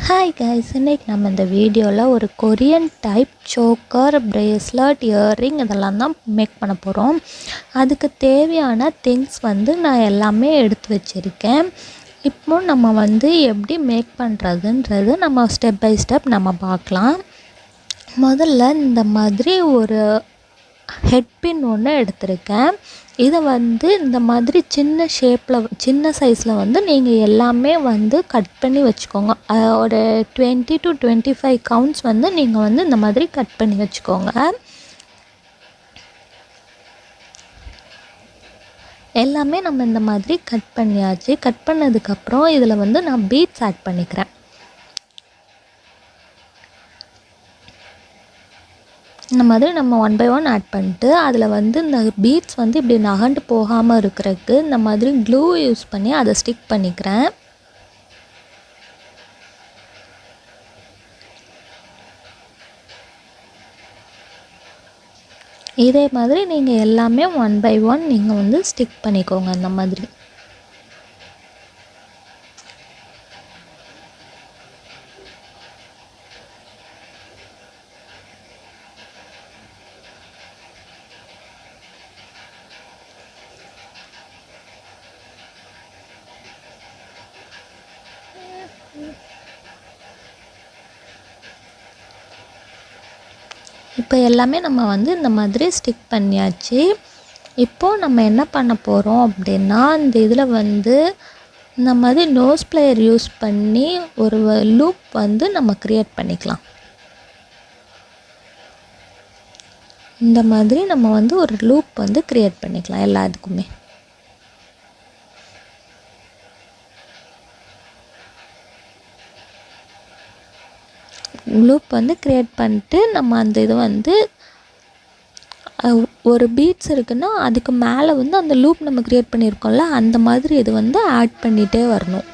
Hi guys, இன்னைக்கு நம்ம இந்த வீடியோவில் ஒரு Korean type choker, bracelet, earring இதெல்லாம் தான் மேக் பண்ண போகிறோம். அதுக்கு தேவையான திங்ஸ் நான் எல்லாமே எடுத்து வச்சுருக்கேன். இப்போ நம்ம எப்படி மேக் பண்ணுறதுன்றது நம்ம ஸ்டெப் பை ஸ்டெப் நம்ம பார்க்கலாம். முதல்ல இந்த மாதிரி ஒரு ஹெட் பின் ஒன்று எடுத்திருக்கேன். இதை இந்த மாதிரி சின்ன ஷேப்பில் சின்ன சைஸில் நீங்கள் எல்லாமே கட் பண்ணி வச்சுக்கோங்க. ஒரு 20 to 25 கவுண்ட்ஸ் நீங்கள் இந்த மாதிரி கட் பண்ணி வச்சுக்கோங்க. எல்லாமே நம்ம இந்த மாதிரி கட் பண்ணியாச்சு. கட் பண்ணதுக்கப்புறம் இதில் நான் பீட்ஸ் ஆட் பண்ணிக்கிறேன். இந்த மாதிரி நம்ம 1 by 1 ஆட் பண்ணிட்டு அதில் இந்த பீட்ஸ் இப்படி நகண்டு போகாமல் இருக்கிறதுக்கு இந்த மாதிரி க்ளூ யூஸ் பண்ணி அதை ஸ்டிக் பண்ணிக்கிறேன். இதே மாதிரி நீங்கள் எல்லாமே 1 by 1 நீங்கள் ஸ்டிக் பண்ணிக்கோங்க. இந்த மாதிரி இப்போ எல்லாமே நம்ம இந்த மாதிரி ஸ்டிக் பண்ணியாச்சு. இப்போது நம்ம என்ன பண்ண போகிறோம் அப்படின்னா, இந்த இதில் இந்த மாதிரி நோஸ் பிளேயர் யூஸ் பண்ணி ஒரு லூப் நம்ம க்ரியேட் பண்ணிக்கலாம். இந்த மாதிரி நம்ம ஒரு லூப் க்ரியேட் பண்ணிக்கலாம் எல்லாத்துக்குமே. லூப் க்ரியேட் பண்ணிட்டு நம்ம அந்த இது ஒரு பீட்ஸ் இருக்குன்னா அதுக்கு மேலே அந்த லூப் நம்ம க்ரியேட் பண்ணியிருக்கோம்ல, அந்த மாதிரி இது ஆட் பண்ணிகிட்டே வரணும்.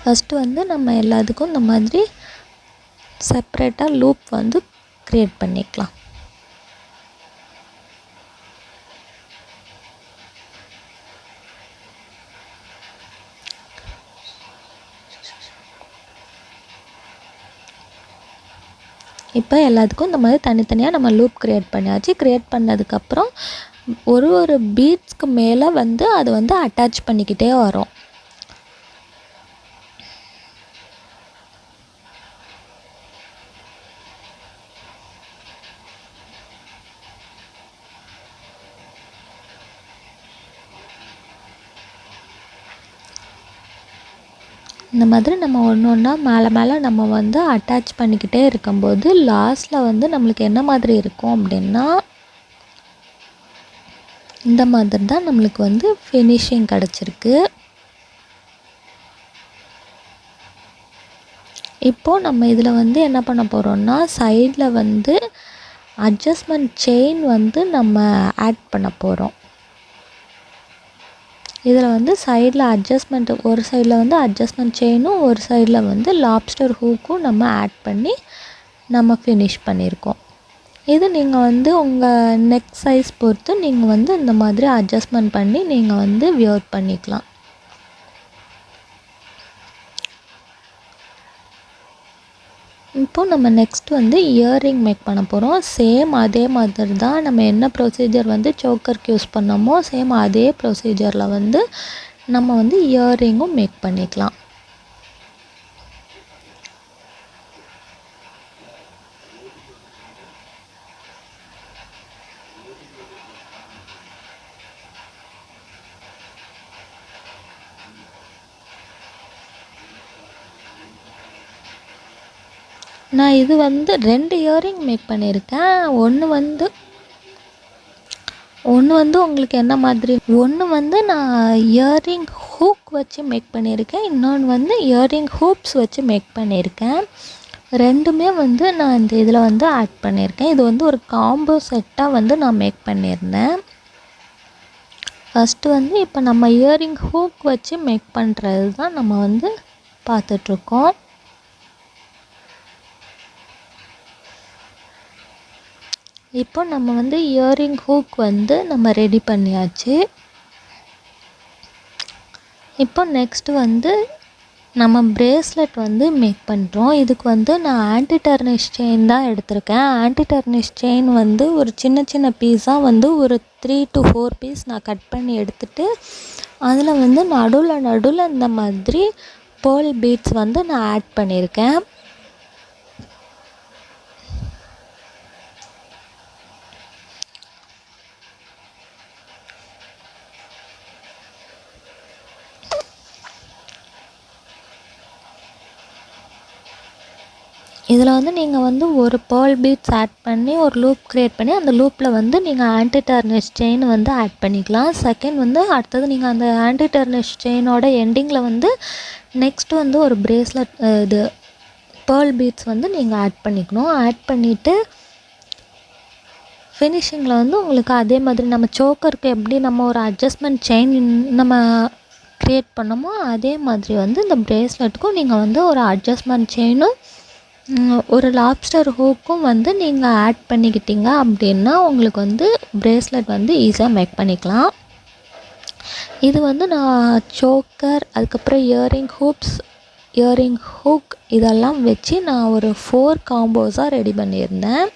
ஃபஸ்ட்டு நம்ம எல்லாத்துக்கும் இந்த மாதிரி செப்ரேட்டாக லூப் க்ரியேட் பண்ணிக்கலாம். இப்போ எல்லாத்துக்கும் இந்த மாதிரி தனித்தனியாக நம்ம லூப் க்ரியேட் பண்ணியாச்சு. க்ரியேட் பண்ணதுக்கப்புறம் ஒரு பீட்ஸ்க்கு மேலே அது அட்டாச் பண்ணிக்கிட்டே வரும். இந்த மாதிரி நம்ம ஒன்று ஒன்றா மேலே நம்ம அட்டாச் பண்ணிக்கிட்டே இருக்கும்போது லாஸ்ட்டில் நம்மளுக்கு என்ன மாதிரி இருக்கும் அப்படின்னா, இந்த மாதிரி தான் நம்மளுக்கு ஃபினிஷிங் கிடச்சிருக்கு. இப்போது நம்ம இதில் என்ன பண்ண போகிறோம்னா, சைடில் அட்ஜஸ்ட்மெண்ட் செயின் நம்ம ஆட் பண்ண போகிறோம். இதில் சைடில் அட்ஜஸ்ட்மெண்ட் ஒரு சைடில் அட்ஜஸ்ட்மெண்ட் செயினும் ஒரு சைடில் லாப்ஸ்டர் ஹூக்கும் நம்ம ஆட் பண்ணி நம்ம ஃபினிஷ் பண்ணியிருக்கோம். இது நீங்கள் உங்கள் நெக் சைஸ் பொறுத்து நீங்கள் இந்த மாதிரி அட்ஜஸ்ட்மெண்ட் பண்ணி நீங்கள் வியர் பண்ணிக்கலாம். இப்போது நம்ம நெக்ஸ்ட் இயர்ரிங் மேக் பண்ண போகிறோம். சேம் அதே மாதிரி தான் நம்ம என்ன ப்ரொசீஜர் சோக்கருக்கு யூஸ் பண்ணோமோ சேம் அதே ப்ரொசீஜரில் நம்ம இயர்ரிங்கும் மேக் பண்ணிக்கலாம். நான் இது 2 இயர்ரிங் மேக் பண்ணியிருக்கேன். ஒன்று உங்களுக்கு என்ன மாதிரி, ஒன்று நான் இயர்ரிங் ஹூக் வச்சு மேக் பண்ணியிருக்கேன், இன்னொன்று இயர்ரிங் ஹூப்ஸ் வச்சு மேக் பண்ணியிருக்கேன். ரெண்டுமே நான் இந்த இதில் ஆட் பண்ணியிருக்கேன். இது ஒரு காம்போ செட்டாக நான் மேக் பண்ணியிருந்தேன். ஃபஸ்ட்டு இப்போ நம்ம இயர்ரிங் ஹூக் வச்சு மேக் பண்ணுறது தான் நம்ம பார்த்துட்ருக்கோம். இப்போ நம்ம இயர்ரிங் ஹூக் நம்ம ரெடி பண்ணியாச்சு. இப்போ நெக்ஸ்ட்டு நம்ம பிரேஸ்லெட் வந்து மேக் பண்ணுறோம். இதுக்கு வந்து நான் ஆன்டி டர்னிஷ் செயின் தான் எடுத்திருக்கேன். ஆன்டி டர்னிஷ் செயின் வந்து ஒரு சின்ன சின்ன பீஸாக வந்து ஒரு 3 to 4 பீஸ் நான் கட் பண்ணி எடுத்துகிட்டு அதில் வந்து நடுவில் இந்த மாதிரி பேர்ல் பீட்ஸ் வந்து நான் ஆட் பண்ணியிருக்கேன். இதில் வந்து நீங்கள் வந்து ஒரு பேர்ல் பீட்ஸ் ஆட் பண்ணி ஒரு லூப் க்ரியேட் பண்ணி அந்த லூப்பில் வந்து நீங்கள் ஆன்டி டர்னிஷ் செயின் வந்து ஆட் பண்ணிக்கலாம். செகண்ட் வந்து அடுத்தது நீங்கள் அந்த ஆன்டி டர்னிஷ் செயினோட எண்டிங்கில் வந்து நெக்ஸ்ட் வந்து ஒரு பிரேஸ்லெட் இது பேர்ல் பீட்ஸ் வந்து நீங்கள் ஆட் பண்ணிக்கணும். ஆட் பண்ணிவிட்டு ஃபினிஷிங்கில் வந்து உங்களுக்கு அதே மாதிரி நம்ம சோக்கருக்கு எப்படி நம்ம ஒரு அட்ஜஸ்ட்மெண்ட் செயின் நம்ம க்ரியேட் பண்ணோமோ அதே மாதிரி வந்து இந்த பிரேஸ்லெட்டுக்கும் நீங்கள் வந்து ஒரு அட்ஜஸ்ட்மெண்ட் செயினும் ஒரு லாப்ஸ்டர் ஹூக்கும் வந்து நீங்கள் ஆட் பண்ணிக்கிட்டீங்க அப்படின்னா உங்களுக்கு வந்து பிரேஸ்லெட் வந்து ஈஸியாக மேக் பண்ணிக்கலாம். இது வந்து நான் சோக்கர் அதுக்கப்புறம் இயரிங் ஹூக் இதெல்லாம் வச்சு நான் ஒரு 4 காம்போஸாக ரெடி பண்ணியிருந்தேன்.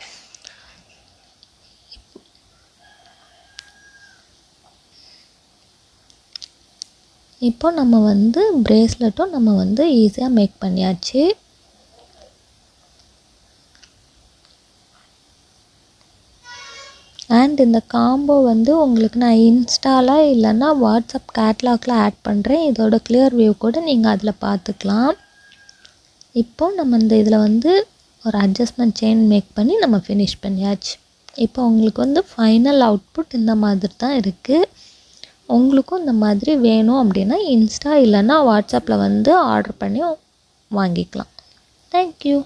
இப்போ நம்ம வந்து பிரேஸ்லெட்டும் நம்ம வந்து ஈஸியாக மேக் பண்ணியாச்சு. அண்ட் இந்த காம்போ வந்து உங்களுக்கு நான் இன்ஸ்டாவில் இல்லைன்னா வாட்ஸ்அப் கேட்லாகில் ஆட் பண்ணுறேன். இதோட கிளியர் வியூ கூட நீங்கள் அதில் பார்த்துக்கலாம். இப்போ நம்ம இந்த இதில் வந்து ஒரு அட்ஜஸ்ட்மெண்ட் செயின் மேக் பண்ணி நம்ம ஃபினிஷ் பண்ணியாச்சு. இப்போ உங்களுக்கு வந்து ஃபைனல் அவுட்புட் இந்த மாதிரி தான் இருக்குது. உங்களுக்கும் இந்த மாதிரி வேணும் அப்படின்னா இன்ஸ்டா இல்லைன்னா வாட்ஸ்அப்பில் வந்து ஆர்டர் பண்ணி வாங்கிக்கலாம். தேங்க்யூ.